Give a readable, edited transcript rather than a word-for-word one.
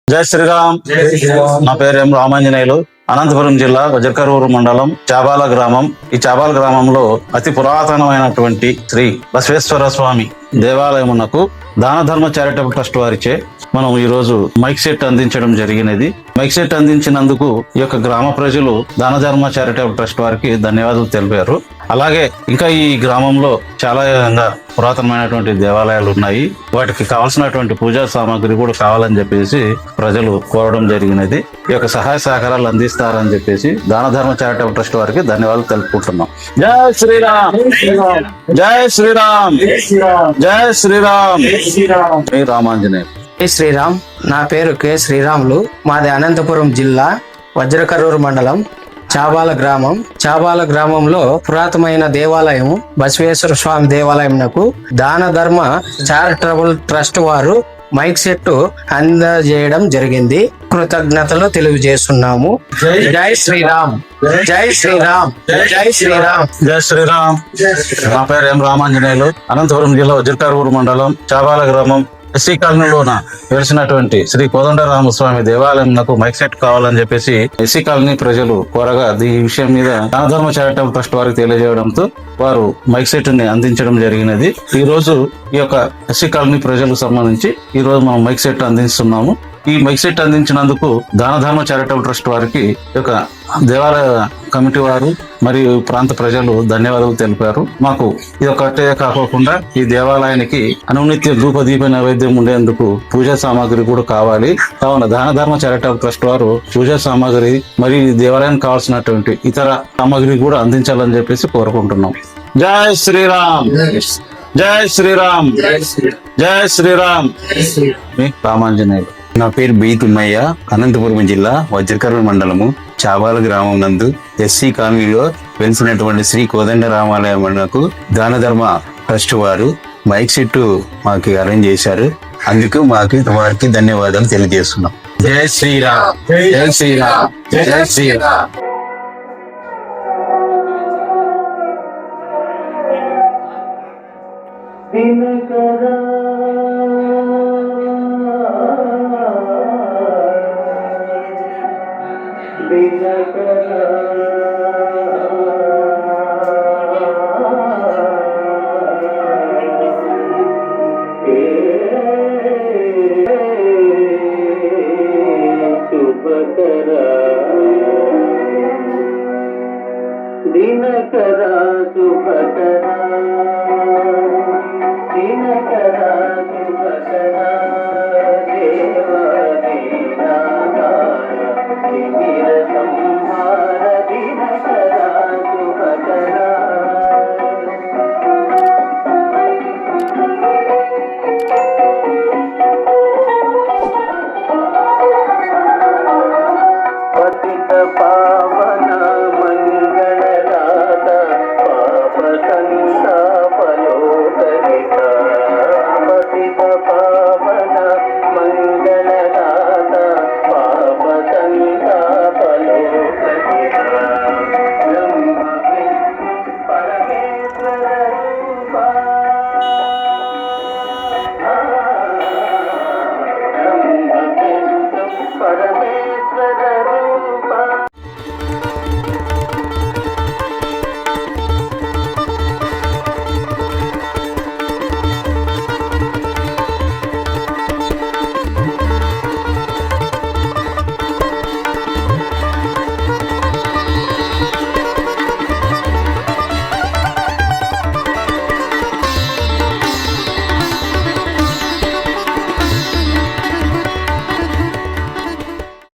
జై శ్రీరామ్. నా పేరు ఎం రామాంజనేయులు. అనంతపురం జిల్లా వజ్రకరూరు మండలం చాబాల గ్రామం. ఈ చాబాల గ్రామంలో అతి పురాతనమైనటువంటి శ్రీ బసవేశ్వర స్వామి దేవాలయమునకు దాన ధర్మ చారిటబుల్ ట్రస్ట్ వారిచే మనం ఈ రోజు మైక్ సెట్ అందించడం జరిగినది. మైక్ సెట్ అందించినందుకు ఈ యొక్క గ్రామ ప్రజలు దాన ధర్మ చారిటబుల్ ట్రస్ట్ వారికి ధన్యవాదాలు తెలిపారు. అలాగే ఇంకా ఈ గ్రామంలో చాలా పురాతనమైనటువంటి దేవాలయాలు ఉన్నాయి. వాటికి కావాల్సినటువంటి పూజా సామాగ్రి కూడా కావాలని చెప్పేసి ప్రజలు కోరడం జరిగినది. ఈ యొక్క సహాయ సహకారాలు అందిస్తారని చెప్పేసి దాన ధర్మ చారిటబుల్ ట్రస్ట్ వారికి ధన్యవాదాలు తెలుపుకుంటున్నాం. జై శ్రీరామ్. జై శ్రీరామ్. జై శ్రీరామ్. శ్రీ రామాంజనేయులు. జై శ్రీరామ్. నా పేరు కె శ్రీరాములు. మాది అనంతపురం జిల్లా వజ్రకరూరు మండలం చాబాల గ్రామం. చాబాల గ్రామంలో పురాతనమైన దేవాలయం బసవేశ్వర స్వామి దేవాలయంకు దాన ధర్మ చారిటబుల్ ట్రస్ట్ వారు మైక్ సెట్ అందజేయడం జరిగింది. కృతజ్ఞతలు తెలియజేస్తున్నాము. జై శ్రీరామ్. జై శ్రీరామ్. జై శ్రీరామ్. జై శ్రీరామ్. నా పేరు ఎం రామాంజనేయులు. అనంతపురం జిల్లా వజ్రకరూరు మండలం చాబాల గ్రామం ఎస్సీ కాలనీలోన వెలిసినటువంటి శ్రీ కోదండరామస్వామి దేవాలయంకు మైక్ సెట్ కావాలని చెప్పేసి ఎస్సీ కాలనీ ప్రజలు కోరగా ఈ విషయం మీద దానధర్మ చారిటబుల్ ట్రస్ట్ వారికి తెలియజేయడంతో వారు మైక్ సెట్ ని అందించడం జరిగినది. ఈ రోజు ఈ యొక్క ఎస్సీ కాలనీ ప్రజలకు సంబంధించి ఈ రోజు మనం మైక్ సెట్ అందిస్తున్నాము. ఈ మైక్ సెట్ అందించినందుకు దానధర్మ చారిటబుల్ ట్రస్ట్ వారికి ఈ యొక్క దేవాలయ కమిటీ వారు మరియు ప్రాంత ప్రజలు ధన్యవాదాలు తెలిపారు. మాకు ఇది ఒకటే కాకోకుండా ఈ దేవాలయానికి అనునిత్య ధూపదీప నైవేద్యం ఉండేందుకు పూజా సామాగ్రి కూడా కావాలి. కావున దానధర్మ చారిటబుల్ ట్రస్ట్ వారు పూజా సామాగ్రి మరియు ఈ దేవాలయానికి కావాల్సినటువంటి ఇతర సామాగ్రి కూడా అందించాలని చెప్పేసి కోరుకుంటున్నాం. జై శ్రీరామ్. జై శ్రీరామ్. జై శ్రీరామ్. రామాంజనేయులు. నా పేరు బి తుమ్మయ్య. అనంతపురం జిల్లా వజ్రకరూరు మండలము చాబాల గ్రామం నందు ఎస్సీ కాలనీలో వెలిసినటువంటి శ్రీ కోదండరామాలయమునకు దాన ధర్మ ట్రస్ట్ వారు మైక్ సెట్ మాకు అరేంజ్ చేశారు. అందుకు వారికి ధన్యవాదాలు తెలియజేస్తున్నాం. జై శ్రీరామ్. జై శ్రీరామ్. జై శ్రీరామ్. दिनकरा शुभकरा दिनकरा शुभकरा देवा दीनाधार शिविर संहार दिनकरा शुभकरा पतित पावन परमेश्वर